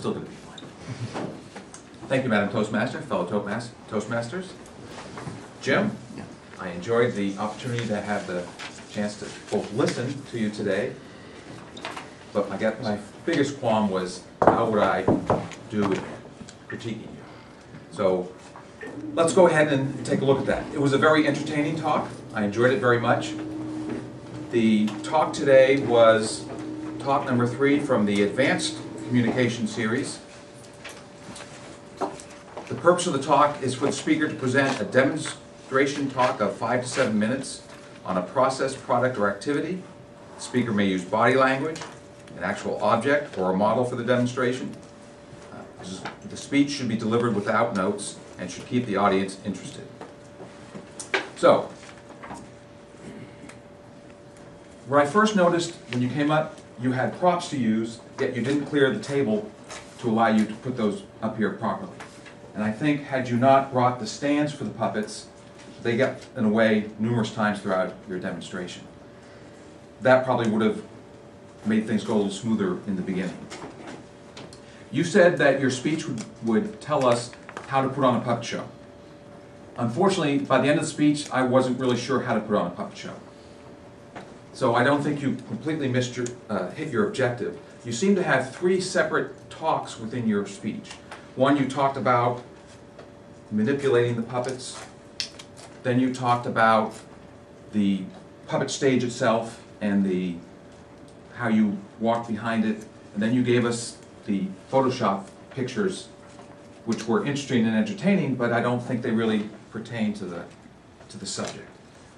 Still going to be fine. Thank you, Madam Toastmaster, fellow Toastmasters. Jim, I enjoyed the opportunity to have the chance to both listen to you today, but my biggest qualm was how would I do with critiquing you. So let's go ahead and take a look at that. It was a very entertaining talk. I enjoyed it very much. The talk today was talk number 3 from the Advanced Communication series. The purpose of the talk is for the speaker to present a demonstration talk of 5 to 7 minutes on a process, product, or activity. The speaker may use body language, an actual object, or a model for the demonstration. The speech should be delivered without notes and should keep the audience interested. So, what I first noticed when you came up, you had props to use, yet you didn't clear the table to allow you to put those up here properly. And I think had you not brought the stands for the puppets, they got in the way numerous times throughout your demonstration. That probably would have made things go a little smoother in the beginning. You said that your speech would tell us how to put on a puppet show. Unfortunately, by the end of the speech, I wasn't really sure how to put on a puppet show. So I don't think you completely hit your objective. You seem to have 3 separate talks within your speech. One, you talked about manipulating the puppets. Then you talked about the puppet stage itself and how you walked behind it. And then you gave us the Photoshop pictures, which were interesting and entertaining, but I don't think they really pertain to the subject.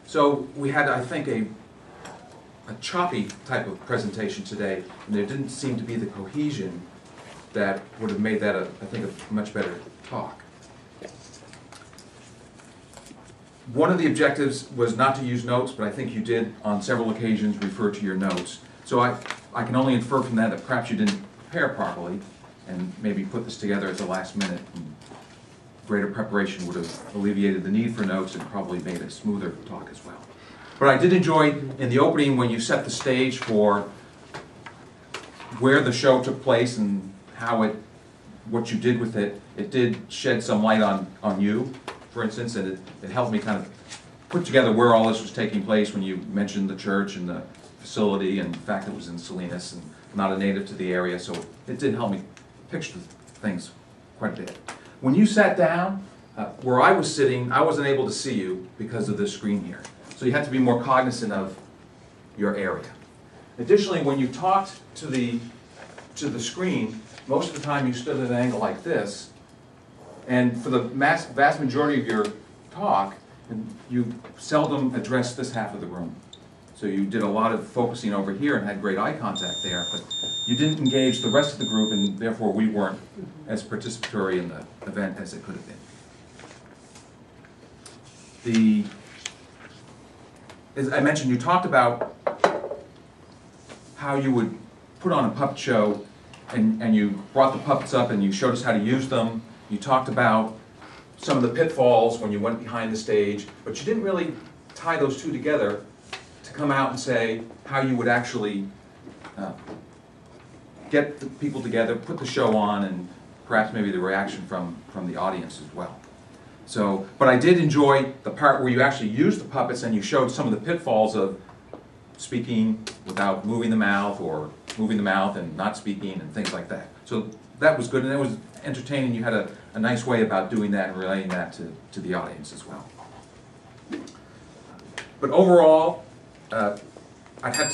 So we had, I think, a choppy type of presentation today, and there didn't seem to be the cohesion that would have made that, I think, a much better talk. One of the objectives was not to use notes, but I think you did on several occasions refer to your notes. So I can only infer from that perhaps you didn't prepare properly and maybe put this together at the last minute. And greater preparation would have alleviated the need for notes and probably made a smoother talk as well. But I did enjoy in the opening when you set the stage for where the show took place and what you did with it. It did shed some light on you, for instance, and it helped me kind of put together where all this was taking place when you mentioned the church and the facility and the fact that it was in Salinas and not a native to the area, so it did help me picture things quite a bit. When you sat down, where I was sitting, I wasn't able to see you because of this screen here. So you had to be more cognizant of your area. Additionally, when you talked to the screen, most of the time you stood at an angle like this, and for the vast majority of your talk, you seldom addressed this half of the room. So you did a lot of focusing over here and had great eye contact there, but you didn't engage the rest of the group, and therefore we weren't as participatory in the event as it could have been. As I mentioned, you talked about how you would put on a puppet show, and you brought the puppets up and you showed us how to use them. You talked about some of the pitfalls when you went behind the stage, but you didn't really tie those two together to come out and say how you would actually get the people together, put the show on, and perhaps maybe the reaction from the audience as well. So, but I did enjoy the part where you actually used the puppets and you showed some of the pitfalls of speaking without moving the mouth, or moving the mouth and not speaking, and things like that. So that was good, and it was entertaining. You had a nice way about doing that and relaying that to the audience as well. But overall, I'd have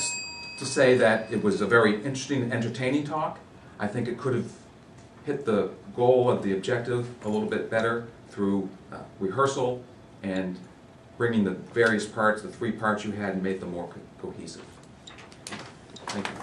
to say that it was a very interesting and entertaining talk. I think it could have hit the goal of the objective a little bit better through rehearsal and bringing the various parts, the 3 parts you had, and made them more cohesive. Thank you.